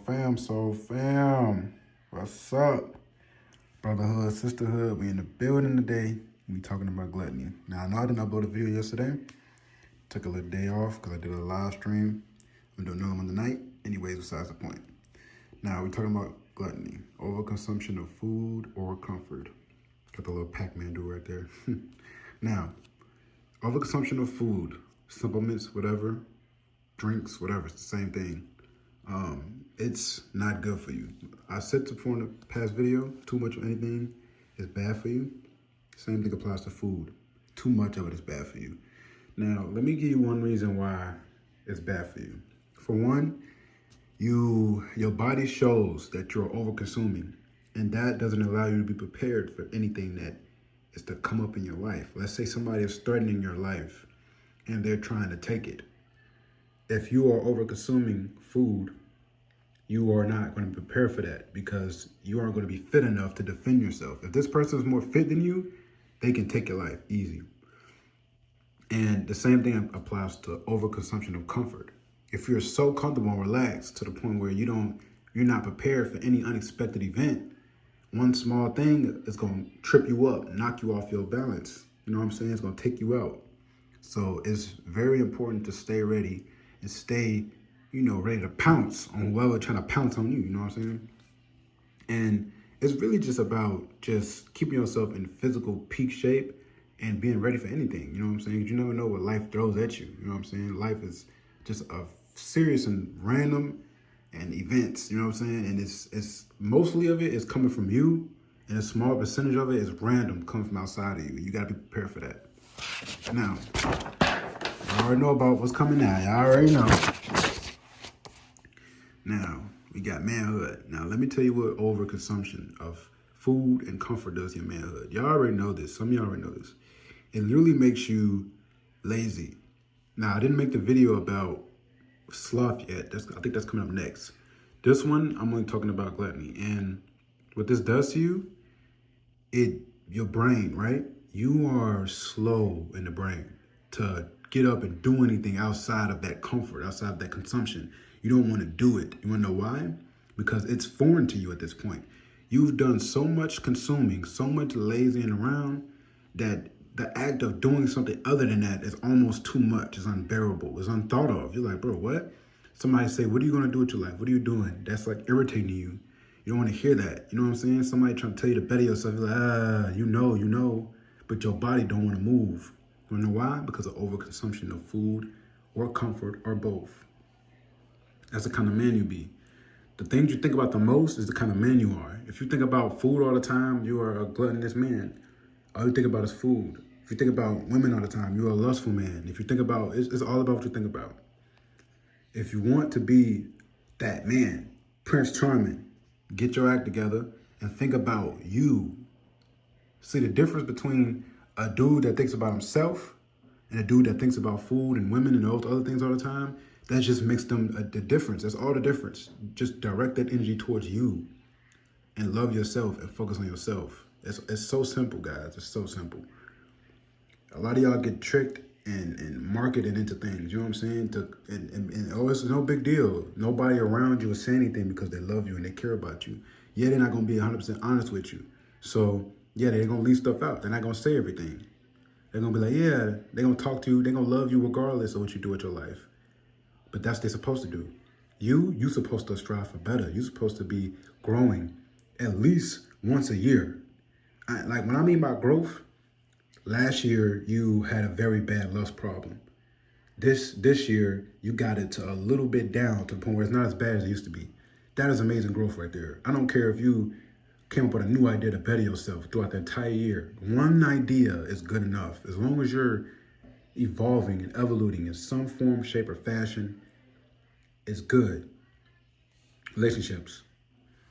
Fam. What's up? Brotherhood, sisterhood, we in the building today. We talking about gluttony. Now, I know I didn't upload a video yesterday. Took a little day off because I did a live stream. I'm doing another one tonight. Anyways, besides the point. Now, we're talking about gluttony. Overconsumption of food or comfort. Got the little Pac-Man dude right there. Now, overconsumption of food, supplements, whatever, drinks, whatever, it's the same thing. It's not good for you. I said before in the past video, too much of anything is bad for you. Same thing applies to food. Too much of it is bad for you. Now, let me give you one reason why it's bad for you. For one, your body shows that you're over-consuming, and that doesn't allow you to be prepared for anything that is to come up in your life. Let's say somebody is threatening your life and they're trying to take it. If you are over-consuming food, you are not going to prepare for that because you aren't going to be fit enough to defend yourself. If this person is more fit than you, they can take your life easy. And the same thing applies to overconsumption of comfort. If you're so comfortable and relaxed to the point where you're not prepared for any unexpected event, one small thing is going to trip you up, knock you off your balance. You know what I'm saying? It's going to take you out. So it's very important to stay ready and stay, ready to pounce on whoever trying to pounce on you, you know what I'm saying? And it's really just about just keeping yourself in physical peak shape and being ready for anything, you know what I'm saying? You never know what life throws at you, you know what I'm saying? Life is just a serious and random and events, you know what I'm saying? And it's mostly of it is coming from you, and a small percentage of it is random, coming from outside of you. You gotta be prepared for that. Now, I already know about what's coming now. Y'all already know. Now, we got manhood. Now, let me tell you what overconsumption of food and comfort does to your manhood. Y'all already know this. Some of y'all already know this. It literally makes you lazy. Now, I didn't make the video about sloth yet. I think that's coming up next. This one, I'm only talking about gluttony. And what this does to you, your brain, right? You are slow in the brain to get up and do anything outside of that comfort, outside of that consumption. You don't want to do it. You want to know why? Because it's foreign to you at this point. You've done so much consuming, so much lazying around that the act of doing something other than that is almost too much. It's unbearable. It's unthought of. You're like, bro, what? Somebody say, what are you going to do with your life? What are you doing? That's like irritating you. You don't want to hear that. You know what I'm saying? Somebody trying to tell you to better yourself. You're like, you know, but your body don't want to move. You know why? Because of overconsumption of food or comfort or both. That's the kind of man you be. The things you think about the most is the kind of man you are. If you think about food all the time, you are a gluttonous man. All you think about is food. If you think about women all the time, you're a lustful man. If you think about, it's all about what you think about. If you want to be that man, Prince Charming, get your act together and think about you. See the difference between a dude that thinks about himself and a dude that thinks about food and women and those other things all the time. That just makes them the difference. That's all the difference. Just direct that energy towards you and love yourself and focus on yourself. It's so simple, guys. It's so simple. A lot of y'all get tricked and marketed into things. You know what I'm saying? It's no big deal. Nobody around you will say anything because they love you and they care about you. Yeah, they're not going to be 100% honest with you. So, yeah, they're going to leave stuff out. They're not going to say everything. They're going to be like, yeah, they're going to talk to you. They're going to love you regardless of what you do with your life. But that's what they're supposed to do. You're supposed to strive for better. You're supposed to be growing at least once a year. Like when I mean by growth, last year you had a very bad lust problem. This year you got it to a little bit down to the point where it's not as bad as it used to be. That is amazing growth right there. I don't care if you came up with a new idea to better yourself throughout the entire year. One idea is good enough. As long as you're evolving and evoluting in some form, shape, or fashion, is good. Relationships.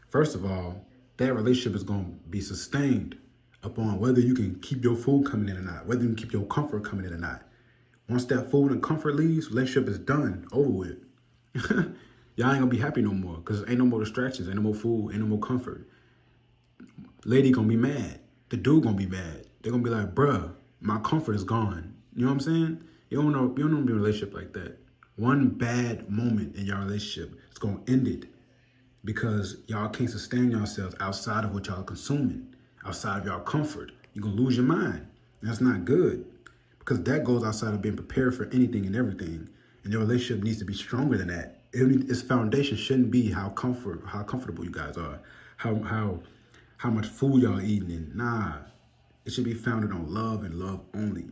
First of all, that relationship is going to be sustained upon whether you can keep your food coming in or not, whether you can keep your comfort coming in or not. Once that food and comfort leaves, relationship is done, over with. Y'all ain't going to be happy no more because ain't no more distractions, ain't no more food, ain't no more comfort. Lady going to be mad. The dude going to be mad. They're going to be like, bruh, my comfort is gone. You know what I'm saying? You don't want to be in a relationship like that. One bad moment in your relationship is going to end it. because y'all can't sustain yourselves outside of what y'all consuming, outside of y'all comfort. You're gonna lose your mind. That's not good, because that goes outside of being prepared for anything and everything. And your relationship needs to be stronger than that. Its foundation shouldn't be how comfortable you guys are, how much food y'all eating. And nah, it should be founded on love and love only.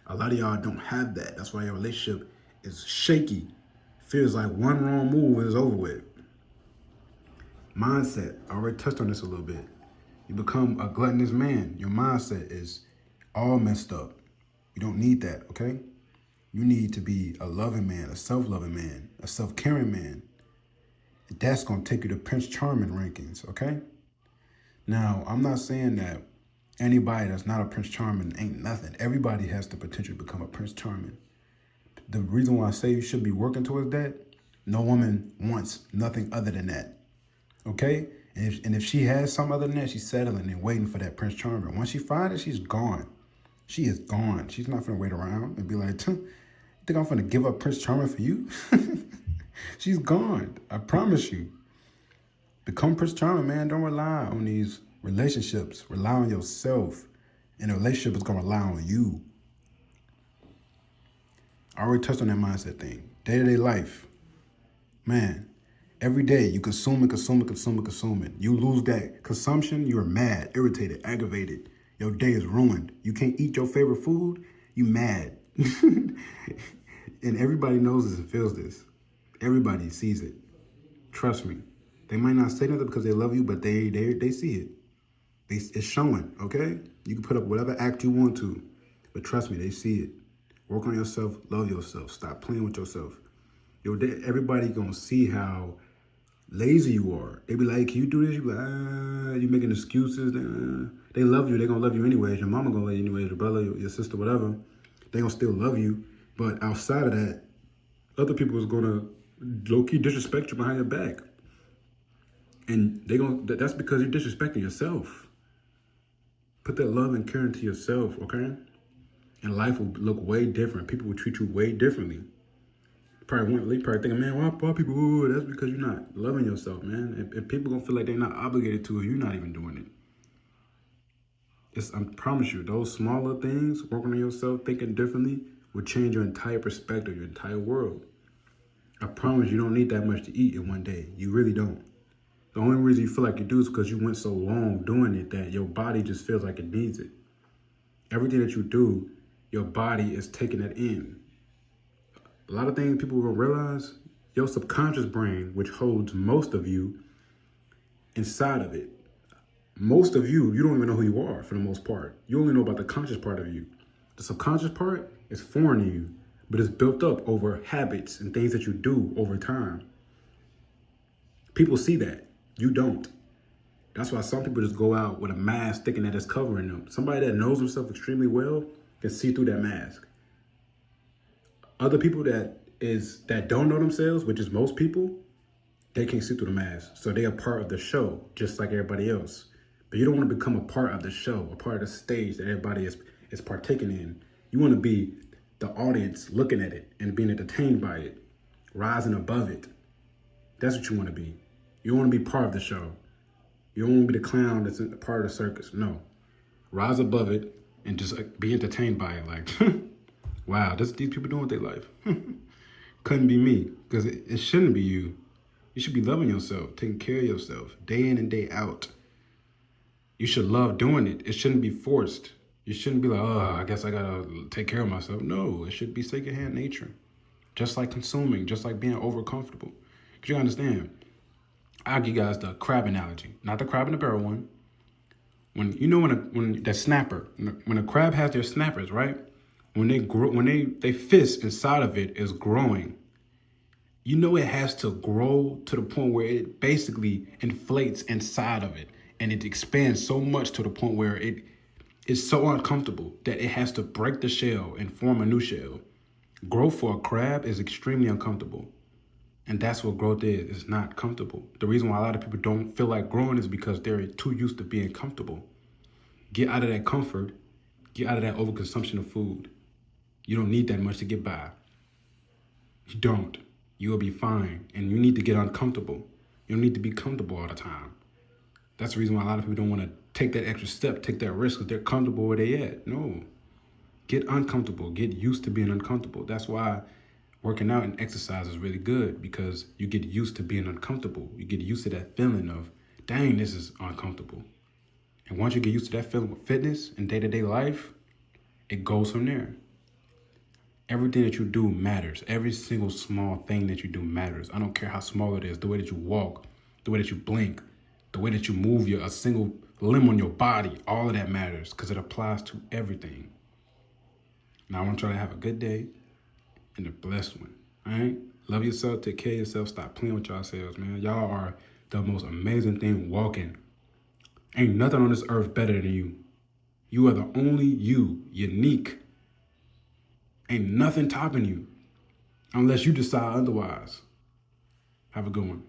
A lot of y'all don't have that. That's why your relationship is shaky. Feels like one wrong move is over with. Mindset. I already touched on this a little bit. You become a gluttonous man. Your mindset is all messed up. You don't need that, okay? You need to be a loving man, a self-loving man, a self-caring man. That's going to take you to Prince Charming rankings, okay? Now, I'm not saying that anybody that's not a Prince Charming ain't nothing. Everybody has the potential to become a Prince Charming. The reason why I say you should be working towards that, no woman wants nothing other than that, okay? And if she has something other than that, she's settling and waiting for that Prince Charming. Once she finds it, she's gone. She is gone. She's not gonna wait around and be like, you think I'm gonna give up Prince Charming for you? She's gone. I promise you. Become Prince Charming, man. Don't rely on these relationships. Rely on yourself. And a relationship is gonna rely on you. I already touched on that mindset thing. Day-to-day life. Man, every day you consume it. You lose that consumption, you're mad, irritated, aggravated. Your day is ruined. You can't eat your favorite food, you mad. And everybody knows this and feels this. Everybody sees it. Trust me. They might not say nothing because they love you, but they see it. It's showing, okay? You can put up whatever act you want to, but trust me, they see it. Work on yourself, love yourself, stop playing with yourself. Everybody gonna see how lazy you are. They be like, can you do this? You be like, you making excuses. They love you, they gonna love you anyways. Your mama gonna love you anyways, your brother, your sister, whatever. They gonna still love you. But outside of that, other people is gonna low-key disrespect you behind your back. And that's because you're disrespecting yourself. Put that love and care into yourself, okay? And life will look way different. People will treat you way differently. Probably thinking, man, why people, that's because you're not loving yourself, man. If people gonna feel like they're not obligated to it, you're not even doing it. I promise you, those smaller things, working on yourself, thinking differently, will change your entire perspective, your entire world. I promise you don't need that much to eat in one day. You really don't. The only reason you feel like you do is because you went so long doing it that your body just feels like it needs it. Everything that you do, your body is taking it in. A lot of things people will realize, your subconscious brain, which holds most of you inside of it. Most of you don't even know who you are for the most part. You only know about the conscious part of you. The subconscious part is foreign to you, but it's built up over habits and things that you do over time. People see that. You don't. That's why some people just go out with a mask thinking that it's covering them. Somebody that knows themselves extremely well can see through that mask. Other people that don't know themselves, which is most people, they can't see through the mask. So they are part of the show, just like everybody else. But you don't want to become a part of the show, a part of the stage that everybody is partaking in. You want to be the audience looking at it and being entertained by it, rising above it. That's what you want to be. You don't want to be part of the show. You don't want to be the clown that's a part of the circus. No. Rise above it and just be entertained by it. Like, wow, these people doing with their life. Couldn't be me, because it shouldn't be you. You should be loving yourself, taking care of yourself, day in and day out. You should love doing it. It shouldn't be forced. You shouldn't be like, I guess I gotta take care of myself. No, it should be secondhand nature. Just like consuming, just like being over comfortable. Because you understand, I'll give you guys the crab analogy, not the crab in the barrel one. When the snapper, when a crab has their snappers, right? When they grow, they fist inside of it is growing. You know it has to grow to the point where it basically inflates inside of it, and it expands so much to the point where it is so uncomfortable that it has to break the shell and form a new shell. Growth for a crab is extremely uncomfortable. And that's what growth is. It's not comfortable. The reason why a lot of people don't feel like growing is because they're too used to being comfortable. Get out of that comfort. Get out of that overconsumption of food. You don't need that much to get by. You don't. You will be fine. And you need to get uncomfortable. You don't need to be comfortable all the time. That's the reason why a lot of people don't want to take that extra step, take that risk, because they're comfortable where they at. No. Get uncomfortable. Get used to being uncomfortable. That's why working out and exercise is really good, because you get used to being uncomfortable. You get used to that feeling of, dang, this is uncomfortable. And once you get used to that feeling with fitness and day-to-day life, it goes from there. Everything that you do matters. Every single small thing that you do matters. I don't care how small it is. The way that you walk, the way that you blink, the way that you move a single limb on your body, all of that matters because it applies to everything. Now, I want y'all to have a good day and a blessed one. All right? Love yourself. Take care of yourself. Stop playing with yourselves, man. Y'all are the most amazing thing walking. Ain't nothing on this earth better than you. You are the only you, unique. Ain't nothing topping you unless you decide otherwise. Have a good one.